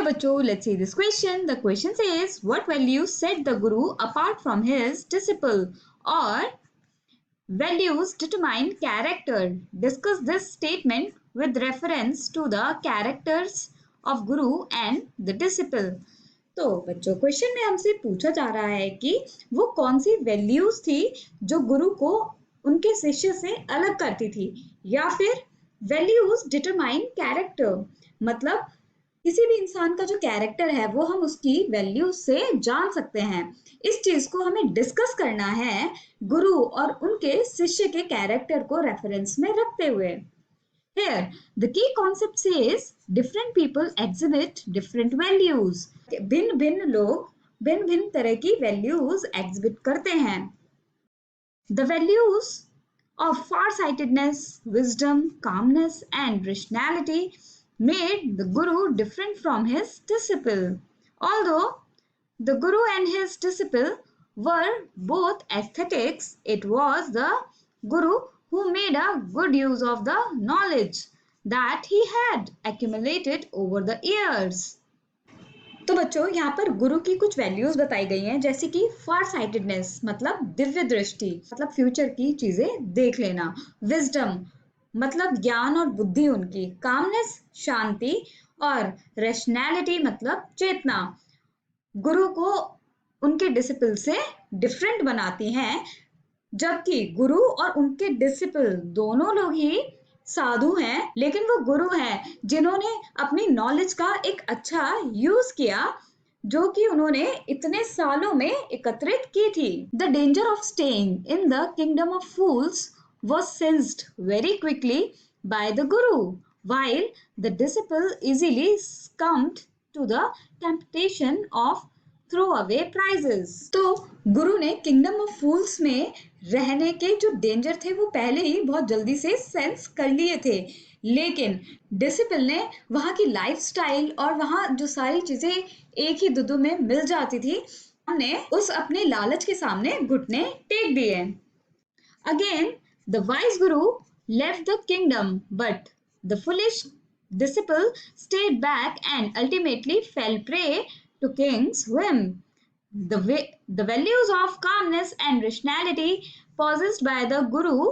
Hello bachcho, let's see this question. The question says, what values set the guru apart from his disciple, or values determine character? Discuss this statement with reference to the characters of guru and the disciple. तो बच्चों, question में हमसे पूछा जा रहा है कि वो कौन सी वैल्यूज थी जो गुरु को उनके शिष्य से अलग करती थी, या फिर वैल्यूज डिटरमाइन कैरेक्टर, मतलब किसी भी इंसान का जो कैरेक्टर है वो हम उसकी वैल्यूज से जान सकते हैं। इस चीज को हमें डिस्कस करना है गुरु और उनके शिष्य के कैरेक्टर को रेफरेंस में रखते हुए। Here, the key concept says different people exhibit different values. भिन्न भिन्न लोग भिन्न भिन्न तरह की values exhibit करते हैं। The values of farsightedness, wisdom, calmness, and rationality made the guru different from his disciple. Although the guru and his disciple were both ascetics, it was the guru who made a good use of the knowledge that he had accumulated over the years. तो बच्चों, यहाँ पर गुरु की कुछ values बताई गई हैं, जैसे कि फार साइटेडनेस मतलब दिव्य दृष्टि, मतलब फ्यूचर की चीजें देख लेना, विजडम मतलब ज्ञान और बुद्धि उनकी, कामनेस शांति, और रैशनैलिटी मतलब चेतना गुरु को उनके डिसिपल से डिफरेंट बनाती हैं। जबकि गुरु और उनके डिसिपल दोनों लोग ही साधु हैं, लेकिन वो गुरु हैं जिन्होंने अपनी नॉलेज का एक अच्छा यूज किया जो कि उन्होंने इतने सालों में एकत्रित की थी। The danger of staying in the kingdom of fools was sensed very quickly by the guru, while the disciple easily succumbed to the temptation of throw away prices. तो गुरु ने किंगडम ऑफ फूल्स में रहने के जो डेंजर थे वो पहले ही बहुत जल्दी से सेंस कर लिए थे, लेकिन डिसिपल ने वहां की लाइफस्टाइल और वहां जो सारी चीजें एक ही दुदू में मिल जाती थी, हमने उस अपने लालच के सामने घुटने टेक दिए। Again the wise Guru left the kingdom, but the foolish disciple stayed back and ultimately fell prey to king's whim. The values of calmness and rationality possessed by the guru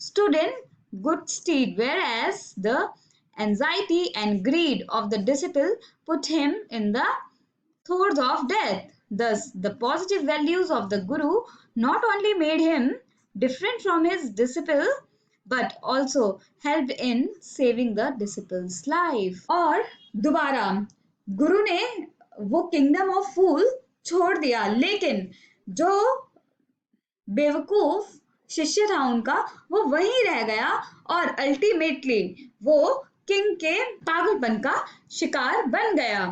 stood in good stead, whereas the anxiety and greed of the disciple put him in the throes of death. Thus, the positive values of the guru not only made him different from his disciple, but also helped in saving the disciple's life. और दोबारा गुरु ने वो kingdom of फूल छोड़ दिया, लेकिन जो बेवकूफ शिष्य था उनका वो वहीं रह गया और अल्टीमेटली वो किंग के पागलपन का शिकार बन गया।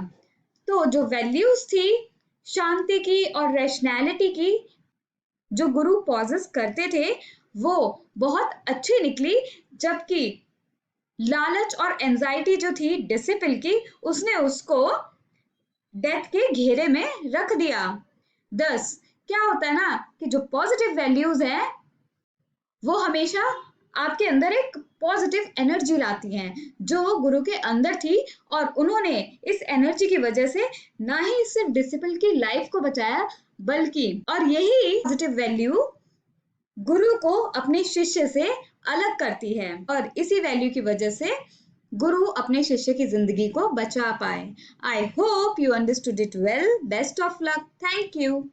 तो जो वैल्यूज थी शांति की और रैशनैलिटी की जो गुरु पॉजेस करते थे वो बहुत अच्छी निकली, जबकि लालच और एंजाइटी जो थी डिसिपल की उसने उसको डेथ के घेरे में रख दिया। दस क्या होता है ना कि जो पॉजिटिव वैल्यूज हैं वो हमेशा आपके अंदर एक पॉजिटिव एनर्जी लाती हैं जो गुरु के अंदर थी, और उन्होंने इस एनर्जी की वजह से ना ही सिर्फ डिसिपल की लाइफ को बचाया, बल्कि और यही पॉजिटिव वैल्यू गुरु को अपने शिष्य से अलग करती है, और इसी वैल्यू की वजह से गुरु अपने शिष्य की जिंदगी को बचा पाए। I hope you understood it well. Best of luck. Thank you.